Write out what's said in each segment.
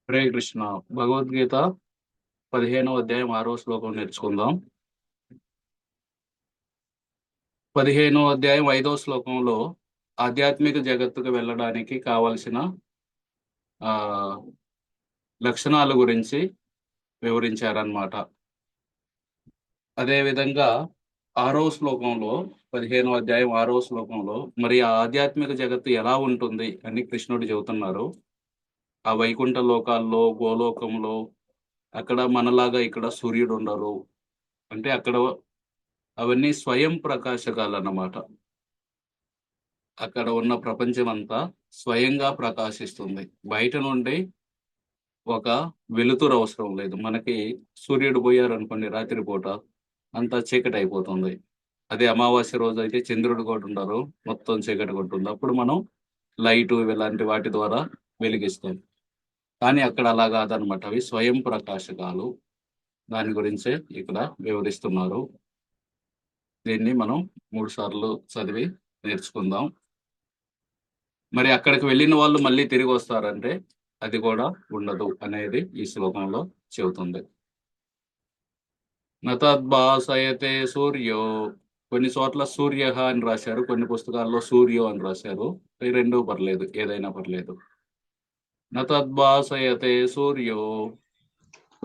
హరే కృష్ణ. భగవద్గీత 15వ అధ్యాయం 6వ శ్లోకం నేర్చుకుందాం. 15వ అధ్యాయం 5వ శ్లోకంలో ఆధ్యాత్మిక జగత్తుకు వెళ్ళడానికి కావలసిన ఆ లక్షణాల గురించి వివరించారన్నమాట. అదేవిధంగా 6వ శ్లోకంలో 15వ అధ్యాయం 6వ శ్లోకంలో మరి ఆ ఆధ్యాత్మిక జగత్తు ఎలా ఉంటుంది అని కృష్ణుడు చెబుతున్నారు. ఆ వైకుంఠ లోకాల్లో, గోలోకంలో అక్కడ మనలాగా ఇక్కడ సూర్యుడు ఉండరు. అంటే అక్కడ అవన్నీ స్వయం ప్రకాశకాలన్నమాట. అక్కడ ఉన్న ప్రపంచమంతా స్వయంగా ప్రకాశిస్తుంది. బయట నుండి ఒక వెలుతురు అవసరం లేదు. మనకి సూర్యుడు పోయారనుకోండి రాత్రిపూట అంతా చీకటి అయిపోతుంది. అదే అమావాస్య రోజు అయితే చంద్రుడు కూడా ఉండరు. మొత్తం చీకటి కొట్టుంది. అప్పుడు మనం లైటు ఇలాంటి వాటి ద్వారా వెలిగిస్తాం. కానీ అక్కడ అలా కాదనమాట. అవి స్వయం ప్రకాశకాలు. దాని గురించే ఇక్కడ వివరిస్తున్నారు. దీన్ని మనం 3 సార్లు చదివి నేర్చుకుందాం. మరి అక్కడికి వెళ్ళిన వాళ్ళు మళ్ళీ తిరిగి వస్తారంటే అది కూడా ఉండదు అనేది ఈ శ్లోకంలో చెబుతుంది. నతద్భాసయతే సూర్యో, కొన్ని చోట్ల సూర్య అని రాశారు, కొన్ని పుస్తకాల్లో సూర్యో అని రాశారు. ఈ రెండు పర్లేదు, ఏదైనా పర్లేదు. నతద్భాసయతే సూర్యో,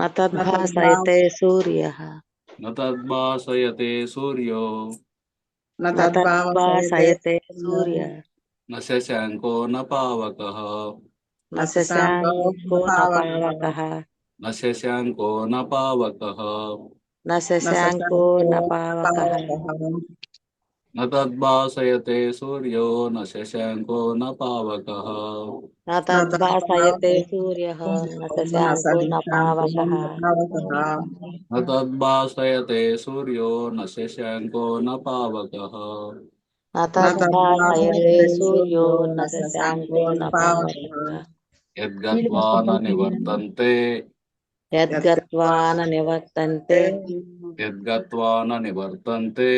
నతద్భాసయతే సూర్యః నతద్భాసయతే సూర్యో, నతద్భాసయతే సూర్యః న శశాంకో న పావకః, న శశాంకో న పావకః న శశాంకో న పావకః, న శశాంకో న పావకః న తద్భాసయతే సూర్యో న శశాంకో న పావకః, నతద్భాసయతే సూర్యః న శశాంకో న పావకః న తద్భాసయతే సూర్యో న శశాంకో న పావకః, నతద్భాసయతే సూర్యో న శశాంకో న పావకః యద్గత్వా న నివర్తంతే, యద్గత్వా న నివర్తంతే యద్గత్వా న నివర్తంతే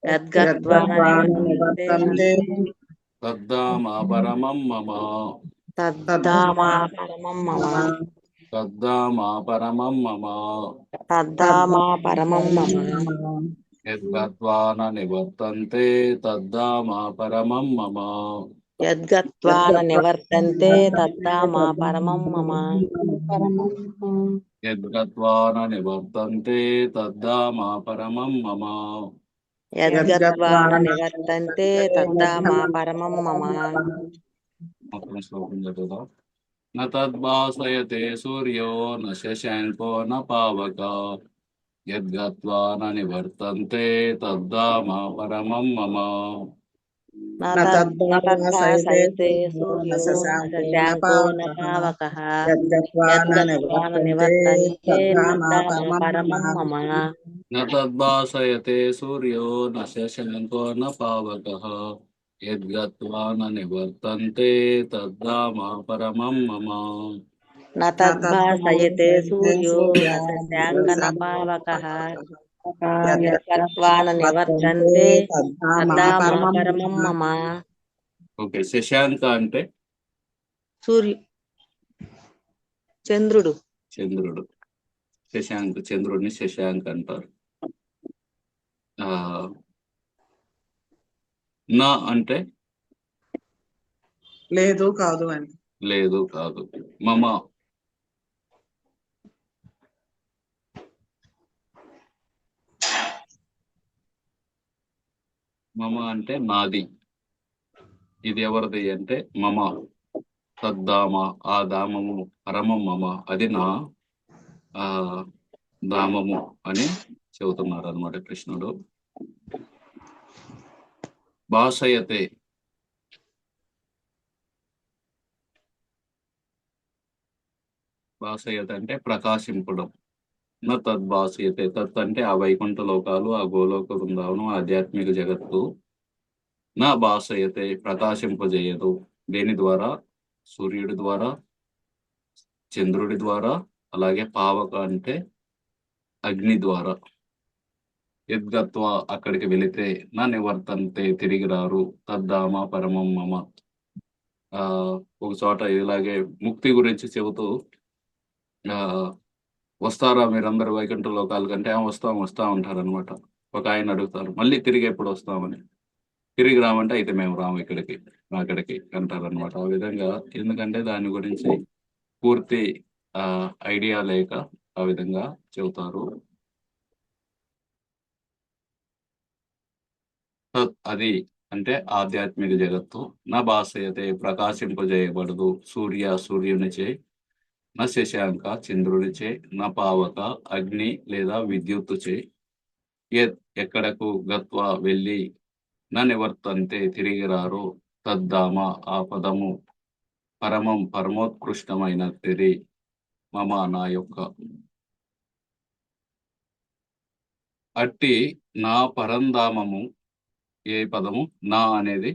యద్గత్వా న నివర్తంతే తద్ధామ పరమం మమ, తద్ధామా పరమం మమ తద్ధామ పరమం మమ, తద్ధామా పరమం మమ యద్గత్వా న నివర్తంతే తద్ధామ పరమం మమ, యద్గత్వా న నివర్తంతే తద్ధామా పరమం మమ యద్గత్వా న నివర్తంతే తద్ధామ పరమం మమ. యద్గత్వా న నివర్తంతే తద్ధామా పరమం మమ మొత్తం శ్లోకం చదువుదాం. న తద్భాసయతే సూర్యో న శశాంకో న పావక, యద్గత్వా న నివర్తంతే తద్ధామ పరమం మమ. నతద్భాసయతే సూర్యో న శశాంకో న పావకః యద్గత్వా న నివర్తంతే తద్ధామా పరమం మమ న తద్భాసయతే సూర్యో న శశాంకో న పావకః, యద్గత్వా న నివర్తంతే తద్ధామ పరమం మమ. నతద్భాసయతే సూర్యో న శశాంక న పావకః యద్గత్వా న నివర్తంతే తద్ధామా పరమం మమ. ఓకే, శశాంక అంటే సూర్యు చంద్రుడు. చంద్రుడు. శశాంక్, చంద్రుడిని శశాంక్ అంటారు. నా అంటే లేదు కాదు అని. లేదు కాదు. మమ మమ అంటే నాది. ఇది ఎవరిది అంటే మమ. తద్ధామ, ఆ ధామము పరమం మమ, అది నా ధామము అని చెబుతున్నారు అనమాట కృష్ణుడు. భాషయతే భాషయత అంటే ప్రకాశింపడం. న తద్భాషయతే, తత్ అంటే ఆ వైకుంఠ లోకాలు, ఆ గోలోక బృందావనం, ఆధ్యాత్మిక జగత్తు. నా భాషయతే ప్రకాశింపజేయదు. దేని ద్వారా? సూర్యుడి ద్వారా, చంద్రుడి ద్వారా, అలాగే పావక అంటే అగ్ని ద్వారా. యద్గత్వ అక్కడికి వెళితే, నా నివర్తంతే తిరిగి రారు, తద్ధామ పరమం మమ. ఒక చోట ఇలాగే ముక్తి గురించి చెబుతూ ఆ, వస్తారా మీరందరూ వైకుంఠ లోకాల కంటే వస్తాం వస్తా ఉంటారనమాట. ఒక ఆయన అడుగుతారు మళ్ళీ తిరిగి ఎప్పుడు వస్తామని. తిరిగి రామంటే అయితే మేము రాము ఇక్కడికి అక్కడికి అంటారనమాట. ఆ విధంగా ఎందుకంటే దాని గురించి పూర్తి ఆ ఐడియా లేక ఆ విధంగా చెబుతారు. అది అంటే ఆధ్యాత్మిక జగత్తు. నా భాషయతే ప్రకాశింపజేయబడదు సూర్యునిచే, నా శశాంక చంద్రునిచే, నా పావక అగ్ని లేదా విద్యుత్తుచే, ఎక్కడకు గత్వా వెళ్ళి నా నివర్తంతే తిరిగి రారు. తద్ధామ ఆ పదము పరమోత్కృష్టమైనది మమ నా యొక్క. అట్టి నా పరంధామము ఏ పదము? నా అనేది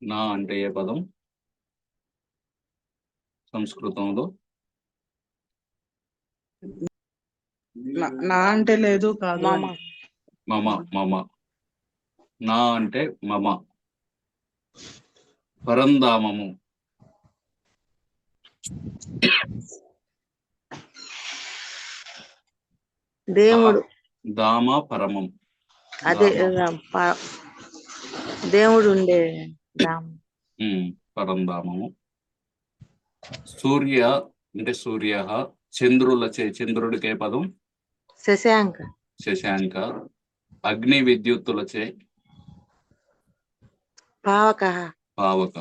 నా అంటే ఏ పదం సంస్కృతంలో? నా అంటే లేదు కాదు మమ అని. మమ. మమ. నా అంటే మమ. పరంధామము దేవుడు. దామ పరమం. అదే దామ. దేవుడు ఉండే ధామం. పరంధామము. సూర్య అంటే సూర్య, చంద్రులచే చంద్రుడికే పదం శశాంక. శశాంక. అగ్ని విద్యుత్తులచే పావక. పావక.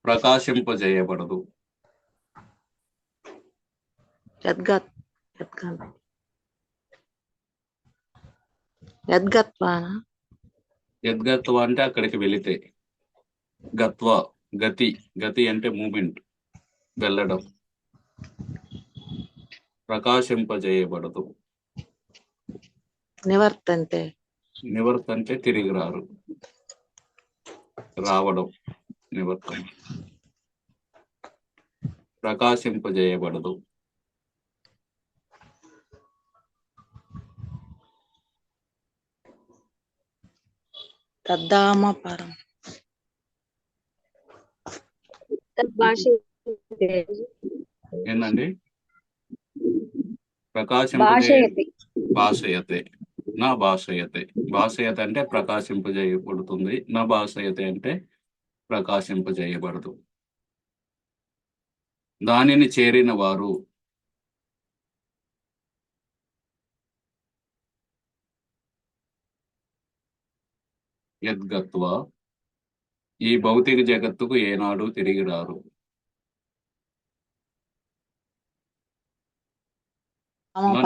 ప్రకాశింపజేయబడదు యద్గత్ యద్గత్వాన. యద్గత్వ అంటే అక్కడికి వెళితే. గత్వ గతి. గతి అంటే మూమెంట్, వెళ్ళడం. ప్రకాశింపజేయబడదు. నివర్తంతే. నివర్తంటే తిరిగి రారు, రావడం నివర్తం. ప్రకాశింపజేయబడదు. తద్ధామ పరం. ఏందండి? ప్రకాశింపజేయ భాషయతే. నా భాషయతే. భాషయతే అంటే ప్రకాశింపజేయబడుతుంది. నా భాషయతే అంటే ప్రకాశింపజేయబడదు. దానిని చేరిన వారు యద్గత్వా ఈ భౌతిక జగత్తుకు ఏనాడు తిరిగి రారు.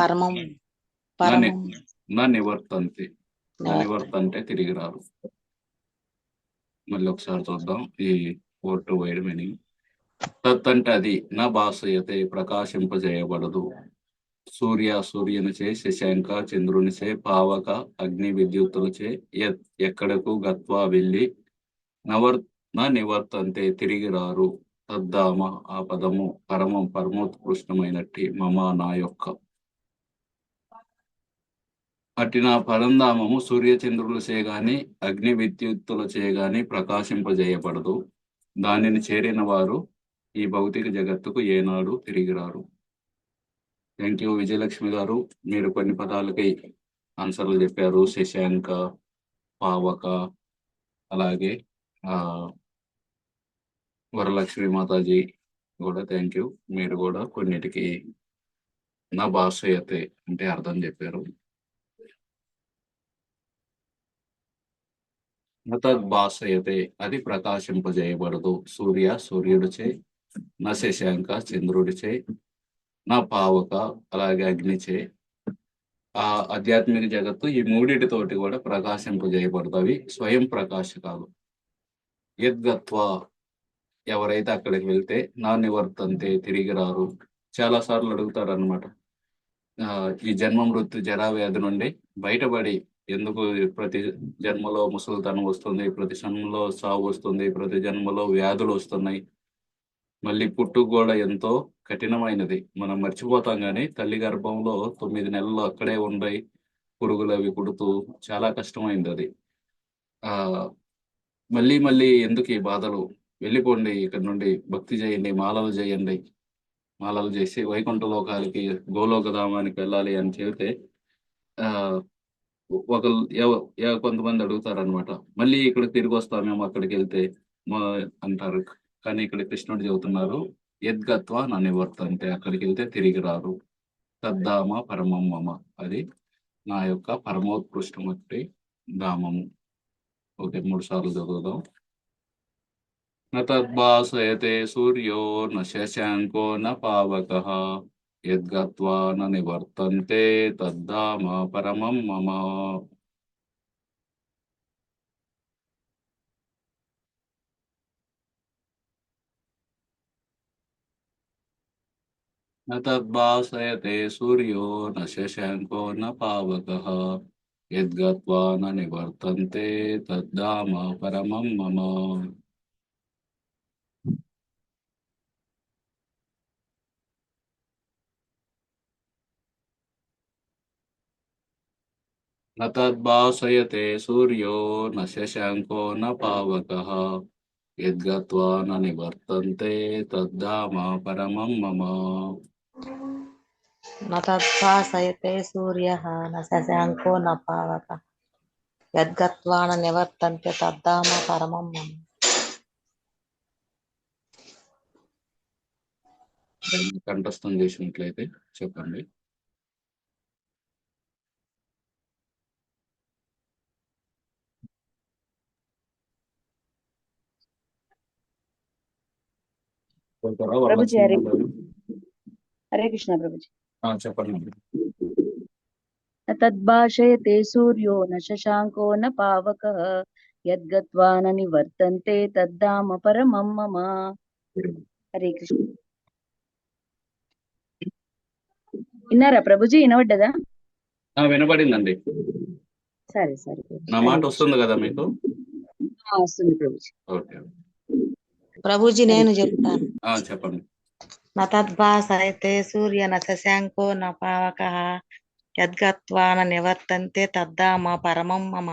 పరమం. నా నివర్తంతే. నా నివర్తంటే తిరిగి రారు. మళ్ళీ ఒకసారి చూద్దాం ఈ వర్డ్ వైడ్ మీనింగ్. తత్ అంటే అది. నా భాషయతే ప్రకాశింపజేయబడదు. సూర్యునిచే, శశాంక చంద్రునిచే, పావక అగ్ని విద్యుత్తులచే, ఎక్కడకు గత్వా వెళ్ళి నా నివర్తంతే తిరిగి రారు. తద్ధామ ఆ పదము పరమోత్కృష్టమైనట్టి మమ నా యొక్క. అట్టి నా పరంధామము సూర్యచంద్రులచే గాని అగ్ని విద్యుత్తులచే గాని ప్రకాశింపజేయబడదు. దానిని చేరిన వారు ఈ భౌతిక జగత్తుకు ఏనాడు తిరిగి రారు. థ్యాంక్ యూ విజయలక్ష్మి గారు. మీరు కొన్ని పదాలకి ఆన్సర్లు చెప్పారు. శశాంక, పావక, అలాగే వరలక్ష్మి మాతాజీ కూడా థ్యాంక్ యూ. మీరు కూడా కొన్నిటికి నా భాషయతే అంటే అర్థం చెప్పారు. భాషయతే అది ప్రకాశింపజేయబడదు. సూర్యుడిచే, నా శశాంక చంద్రుడిచే, నా పావక అలాగే అగ్నిచే. ఆ ఆధ్యాత్మిక జగత్తు ఈ మూడిటితోటి కూడా ప్రకాశింపజేయబడదు. అవి స్వయం ప్రకాశకాలు. యద్గత్వా ఎవరైతే అక్కడికి వెళ్తే నా నివర్తంతే తిరిగి రారు. చాలా సార్లు అడుగుతారు అనమాట. ఈ జన్మ మృత్యు జరా వ్యాధి నుండి బయటపడి ఎందుకు ప్రతి జన్మలో ముసలితనం వస్తుంది, ప్రతి జన్మలో సావు వస్తుంది, ప్రతి జన్మలో వ్యాధులు వస్తున్నాయి, మళ్ళీ పుట్టుకు కూడా ఎంతో కఠినమైనది. మనం మర్చిపోతాం కానీ తల్లి గర్భంలో 9 నెలలు అక్కడే ఉండయి పురుగులు అవి కుడుతూ చాలా కష్టమైంది అది. మళ్ళీ మళ్ళీ ఎందుకు ఈ బాధలు, వెళ్ళిపోండి ఇక్కడ నుండి, భక్తి చేయండి, మాలలు చేయండి మాలలు చేసి వైకుంఠ లోకాలకి గోలోక ధామానికి వెళ్ళాలి అని చెబితే ఆ, ఒకరు కొంతమంది అడుగుతారు అనమాట. మళ్ళీ ఇక్కడ తిరిగి వస్తాం మేము అక్కడికి వెళ్తే అంటారు. కానీ ఇక్కడ కృష్ణుడు చెబుతున్నారు, యద్గత్వా నా నివర్తంతే, అక్కడికి వెళ్తే తిరిగి రారు. తద్ధామ పరమం మమ, అది నా యొక్క పరమోత్కృష్టమట్టి ధామము. ఓకే, 3 సార్లు చదువుదాం. न तद्भासयते सूर्यो न शशाङ्को न पावकः यद्गत्वा न निवर्तन्ते तद्धाम परमं मम. न तद्भासयते सूर्यो न शशाङ्को न पावकः यद्गत्वा न निवर्तन्ते तद्धाम परमं मम. न तद्भासयते सूर्यो न शशाङ्को न पावकः यद्गत्वा न निवर्तन्ते तद्धाम परमं मम. न तद्भासयते सूर्यः न शशाङ्को न पावकः यद्गत्वा न निवर्तन्ते तद्धाम परमं मम. కంఠస్థం చేసినట్లయితే చెప్పండి. ప్రభుజీ హరే కృష్ణ ప్రభుజీ. చెప్పండి. తద్భాషయతే సూర్యో న శశాంకో న పావకః యద్గత్వా న నివర్తంతే తద్ధామ పరమం మమ. హరే కృష్ణ. విన్నారా ప్రభుజీ? వినబడ్డదా? వినపడిందండి. సరే సరే ప్రభుజీ. నా మాట వస్తుంది కదా మీకు? వస్తుంది ప్రభుజీ. ఓకే ప్రభుజీ నేను చెప్తాను. చెప్పండి. न तद्भासयते सूर्य न शशाङ्को न पावकः यद्गत्वा न निवर्तन्ते तद्धाम परमं मम.